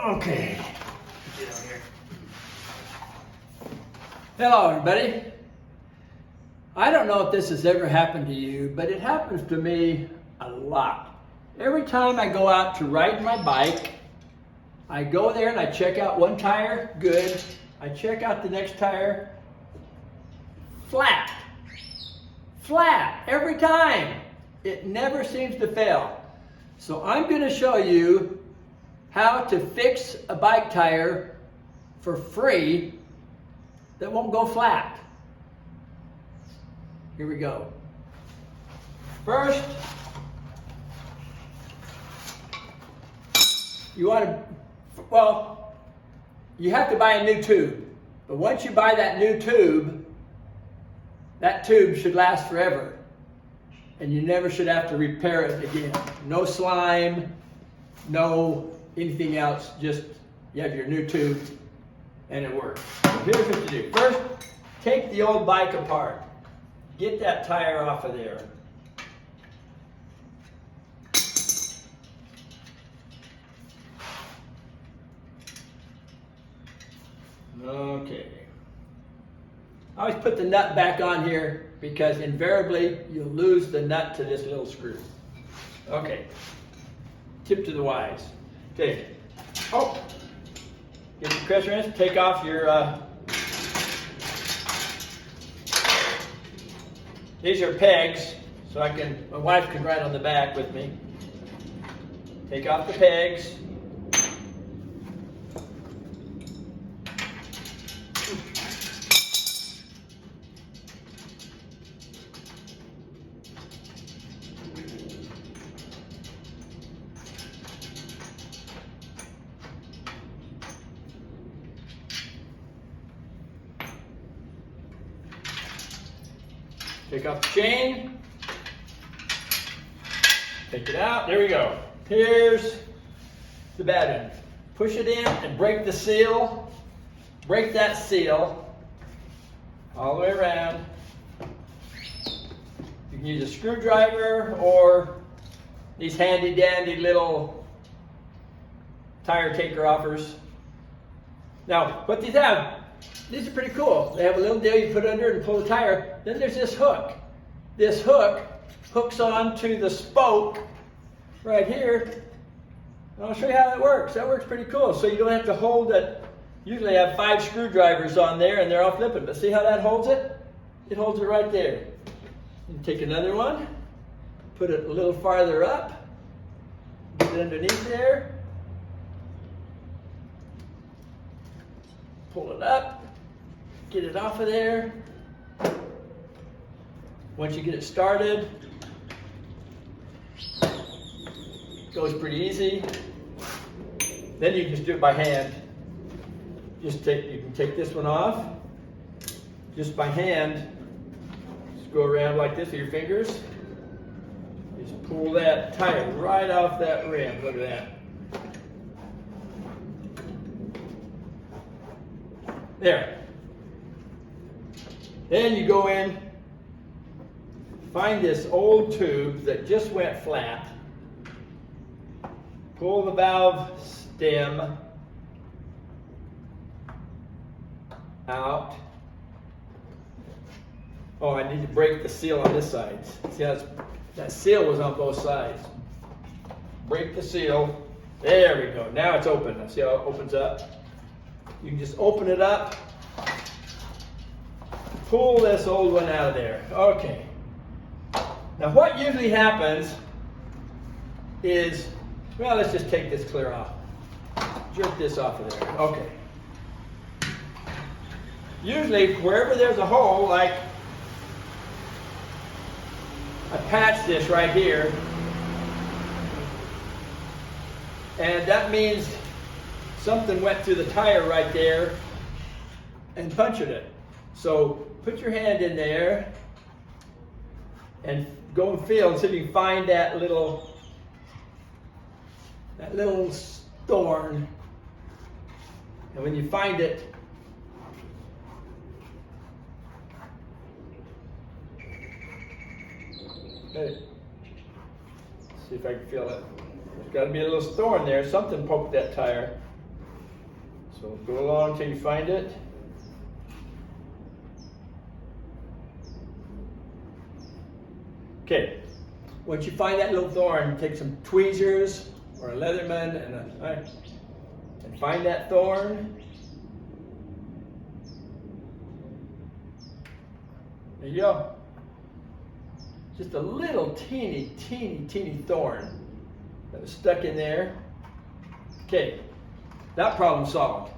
Okay. Get on here. Hello, everybody. I don't know if this has ever happened to you, but it happens to me a lot. Every time I go out to ride my bike, I go there and I check out one tire, good. I check out the next tire, flat. Flat, every time. It never seems to fail. So I'm going to show you how to fix a bike tire for free that won't go flat. Here we go. First, you have to buy a new tube. But once you buy that new tube, that tube should last forever. And you never should have to repair it again. No slime, no anything else, just you have your new tube and it works. So here's what you do. First, take the old bike apart. Get that tire off of there. Okay. I always put the nut back on here because invariably you'll lose the nut to this little screw. Okay. Tip to the wise. Okay. Oh. Get your pressure wrench. Take off your. These are pegs, so my wife can ride on the back with me. Take off the pegs. Take off the chain, take it out, there we go. Here's the bad end. Push it in and break the seal. Break that seal all the way around. You can use a screwdriver or these handy dandy little tire taker offers. Now, what these have, these are pretty cool. They have a little deal you put under it and pull the tire. Then there's this hook. This hook hooks onto the spoke right here. And I'll show you how that works. That works pretty cool. So you don't have to hold it. Usually I have 5 screwdrivers on there and they're all flipping. But see how that holds it? It holds it right there. You take another one, put it a little farther up, get it underneath there, pull it up, get it off of there. Once you get it started, it goes pretty easy. Then you just do it by hand. You can take this one off, just by hand. Just go around like this with your fingers. Just pull that tire right off that rim. Look at that. There. Then you go in, find this old tube that just went flat, pull the valve stem out. Oh, I need to break the seal on this side. See how that seal was on both sides. Break the seal. There we go. Now it's open. See how it opens up? You can just open it up. Pull this old one out of there. Okay. Now what usually happens is, well, let's just take this clear off. Jerk this off of there. Okay. Usually wherever there's a hole, like I patch this right here, and that means something went through the tire right there and punctured it. So put your hand in there and go and feel and see if you can find that little thorn. And when you find it, see if I can feel it. There's got to be a little thorn there. Something poked that tire. So go along till you find it. Okay, once you find that little thorn, take some tweezers or a Leatherman and find that thorn. There you go. Just a little teeny thorn that was stuck in there. Okay, that problem solved.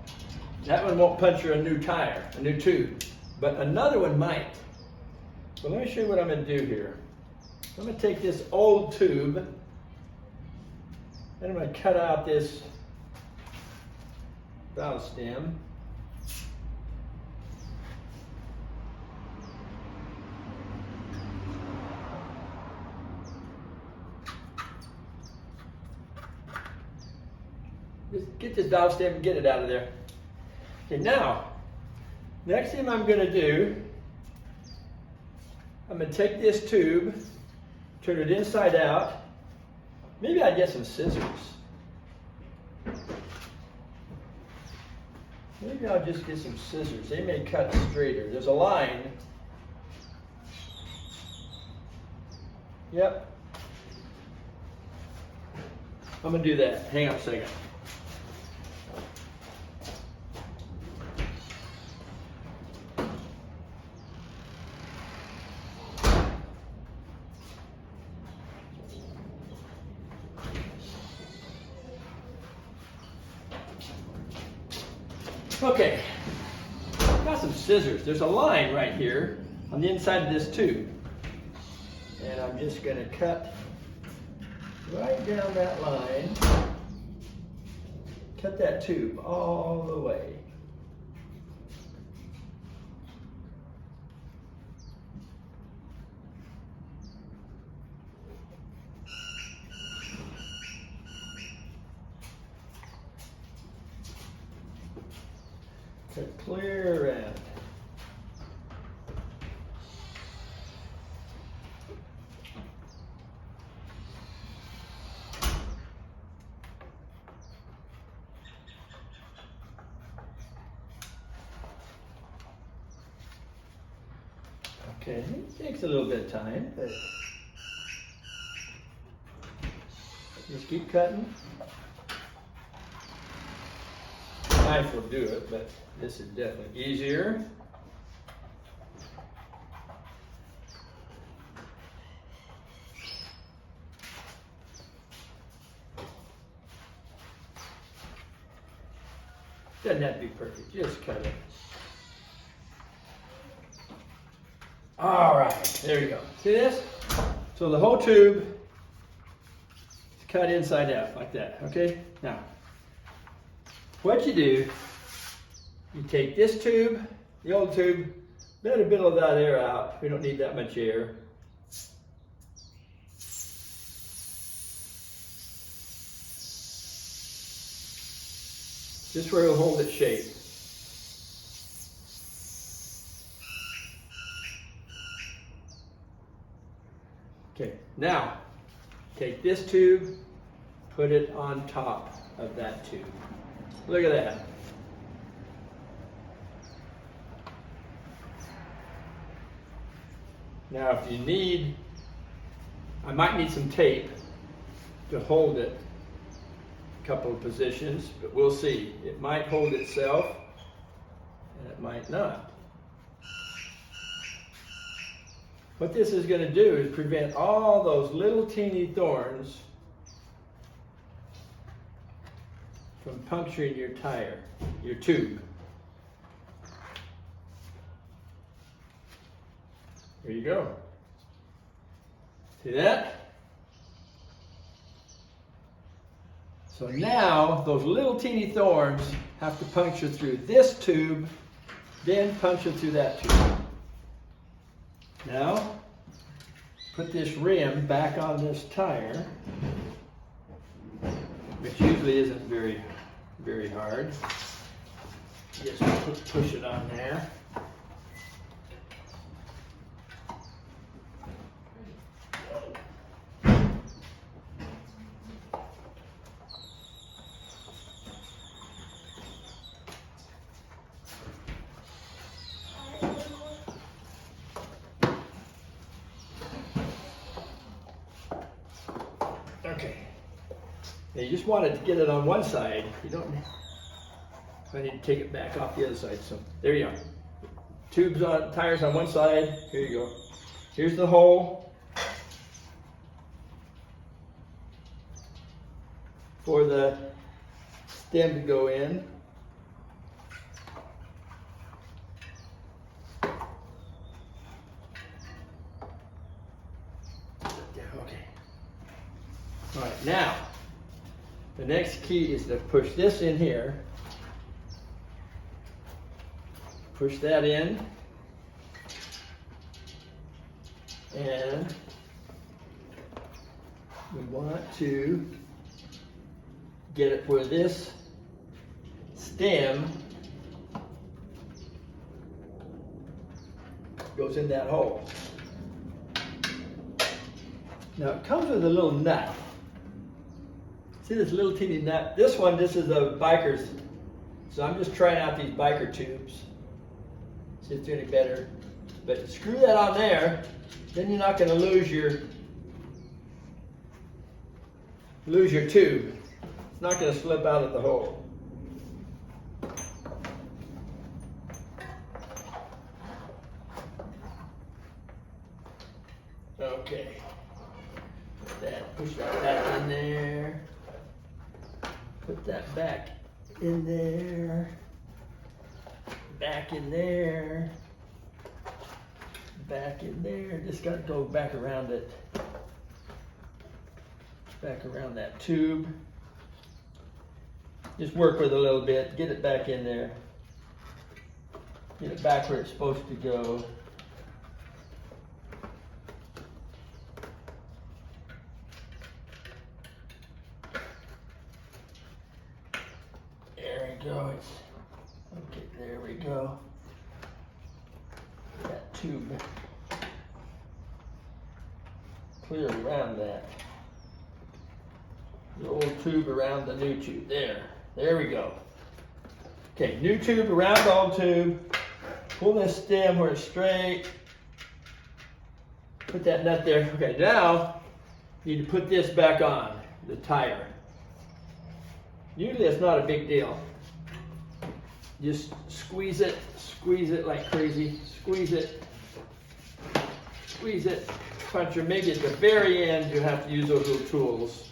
That one won't puncture a new tire, a new tube, but another one might. So let me show you what I'm going to do here. I'm going to take this old tube and I'm going to cut out this valve stem. Just get this valve stem and get it out of there. Okay, now, next thing I'm going to do, I'm going to take this tube, turn it inside out. Maybe I get some scissors. Maybe I'll just get some scissors. They may cut straighter. There's a line. Yep. I'm going to do that. Hang on a second. Okay, got some scissors. There's a line right here on the inside of this tube. And I'm just going to cut right down that line. Cut that tube all the way. Cut clear around. Okay, it takes a little bit of time, but just keep cutting. Knife will do it, but this is definitely easier. Doesn't have to be perfect, just cut it. All right, there you go. See this? So the whole tube is cut inside out like that, okay? Now, what you do, you take this tube, the old tube, let a bit of that air out. We don't need that much air. Just where it'll hold its shape. Okay, now take this tube, put it on top of that tube. Look at that. Now if you need, I might need some tape to hold it a couple of positions, but we'll see. It might hold itself and it might not. What this is going to do is prevent all those little teeny thorns from puncturing your tire, your tube. There you go. See that? So now those little teeny thorns have to puncture through this tube, then puncture through that tube. Now, put this rim back on this tire, which usually isn't very hard. Just push it on there. Okay. Now you just wanted to get it on one side. You don't. I need to take it back off the other side. So there you go. Tubes on, tires on one side. Here you go. Here's the hole for the stem to go in. Okay. All right, now the next key is to push this in here. Push that in. And we want to get it where this stem goes in that hole. Now it comes with a little nut. See this little teeny nut? This is a biker's. So I'm just trying out these biker tubes. See if it's any better. But screw that on there, then you're not going to lose your tube. It's not going to slip out of the hole. Okay. Put that, push that back in there. Put that back in there. Back in there. Back in there. Just got to go back around it. Back around that tube. Just work with it a little bit. Get it back in there. Get it back where it's supposed to go. There we go. Okay, there we go. That tube clear around that. The old tube around the new tube. There we go. Okay, new tube around old tube. Pull this stem where it's straight. Put that nut there. Okay, now you need to put this back on, the tire. Usually it's not a big deal. Just squeeze it like crazy. Squeeze it, punch her. Maybe at the very end you have to use those little tools.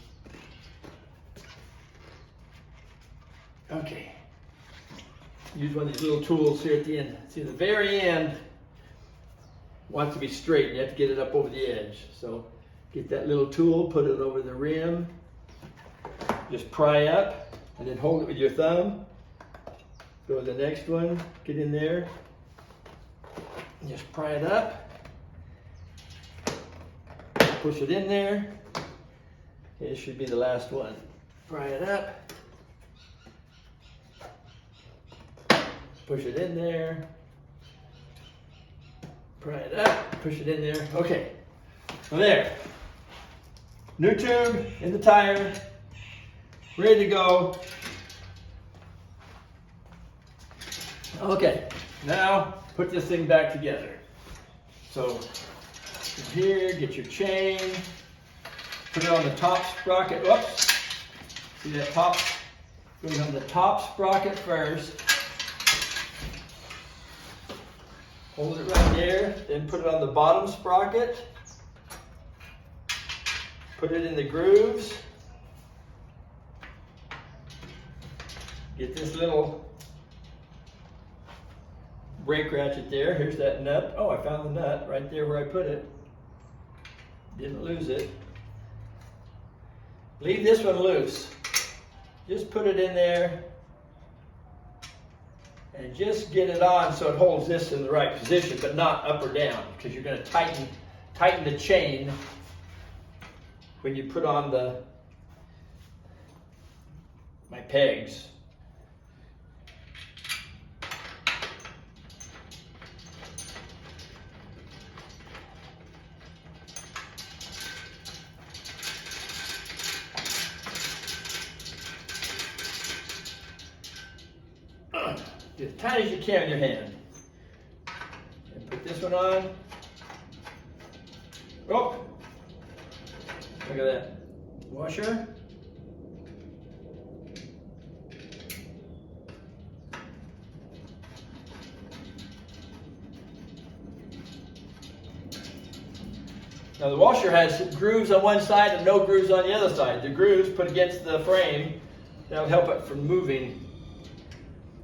Okay. Use one of these little tools here at the end. See, the very end wants to be straight. You have to get it up over the edge. So get that little tool, put it over the rim. Just pry up, and then hold it with your thumb. Go to the next one. Get in there. Just pry it up. Push it in there. Okay, this should be the last one. Pry it up. Push it in there. Pry it up. Push it in there. Okay. So there. New tube in the tire. Ready to go. Okay. Now put this thing back together. So here, get your chain. Put it on the top sprocket. Oops. See that top? Put it on the top sprocket first. Hold it right there, then put it on the bottom sprocket. Put it in the grooves. Get this little brake ratchet there. Here's that nut. Oh, I found the nut right there where I put it. Didn't lose it. Leave this one loose. Just put it in there. And just get it on so it holds this in the right position, but not up or down, because you're going to tighten the chain when you put on my pegs. As tight as you can in your hand. And put this one on. Oh! Look at that. washer. Now the washer has grooves on one side and no grooves on the other side. The grooves put against the frame, that'll help it from moving.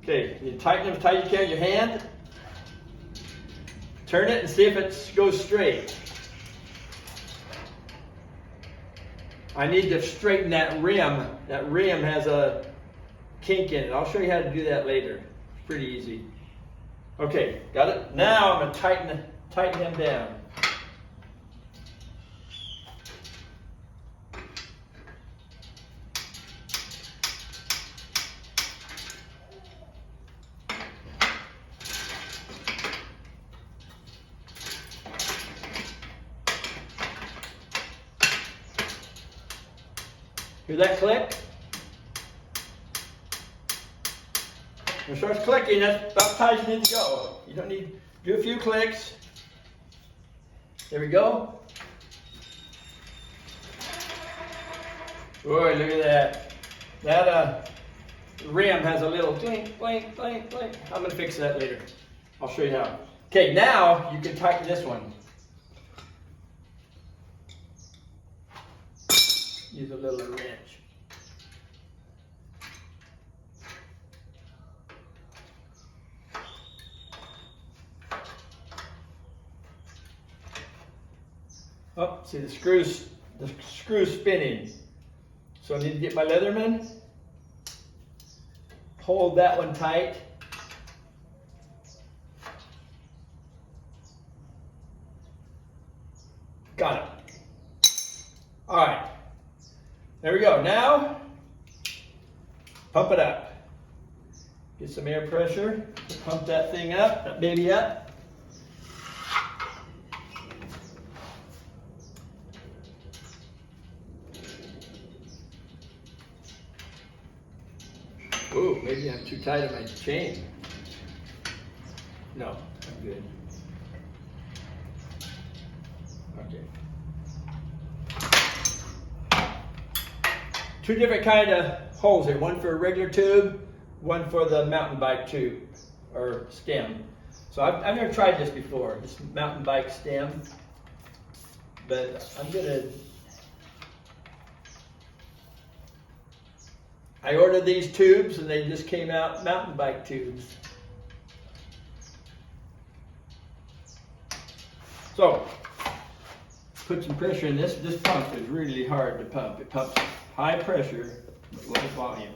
Okay, you tighten it as tight as you can with your hand. Turn it and see if it goes straight. I need to straighten that rim. That rim has a kink in it. I'll show you how to do that later. It's pretty easy. Okay, got it? Now I'm going to tighten them down. Hear that click? When it starts clicking, that's about as tight as you need to go. You don't need, do a few clicks. There we go. Boy, look at that. That rim has a little clink, clink, clink, clink. I'm going to fix that later. I'll show you how. Okay, now you can tighten this one. Use a little wrench. Oh, see the screw's spinning. So I need to get my Leatherman. Hold that one tight. Got it. All right. There we go. Now, pump it up. Get some air pressure. Pump that thing up, that baby up. Ooh, maybe I'm too tight on my chain. No, I'm good. Okay. Two different kind of holes here. One for a regular tube, one for the mountain bike tube or stem. So I've never tried this before, this mountain bike stem. But I ordered these tubes and they just came out mountain bike tubes. So, put some pressure in this. This pump is really hard to pump. It pumps high pressure, but low volume.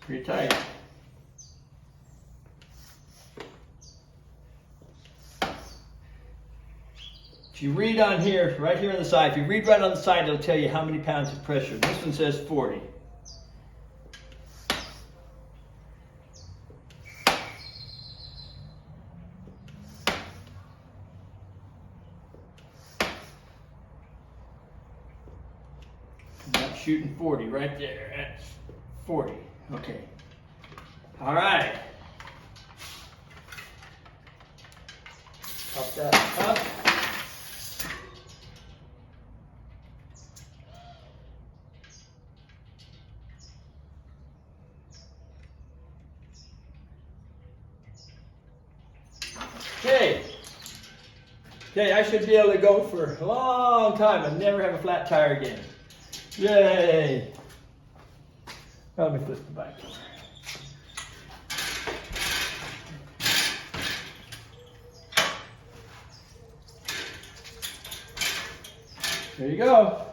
Pretty tight. If you read on here, right here on the side, if you read right on the side, it'll tell you how many pounds of pressure. This one says 40. And that's shooting 40 right there. That's 40. Okay. All right. Pop that up. Okay. Okay, I should be able to go for a long time and never have a flat tire again. Yay! Now let me flip the bike over. There you go.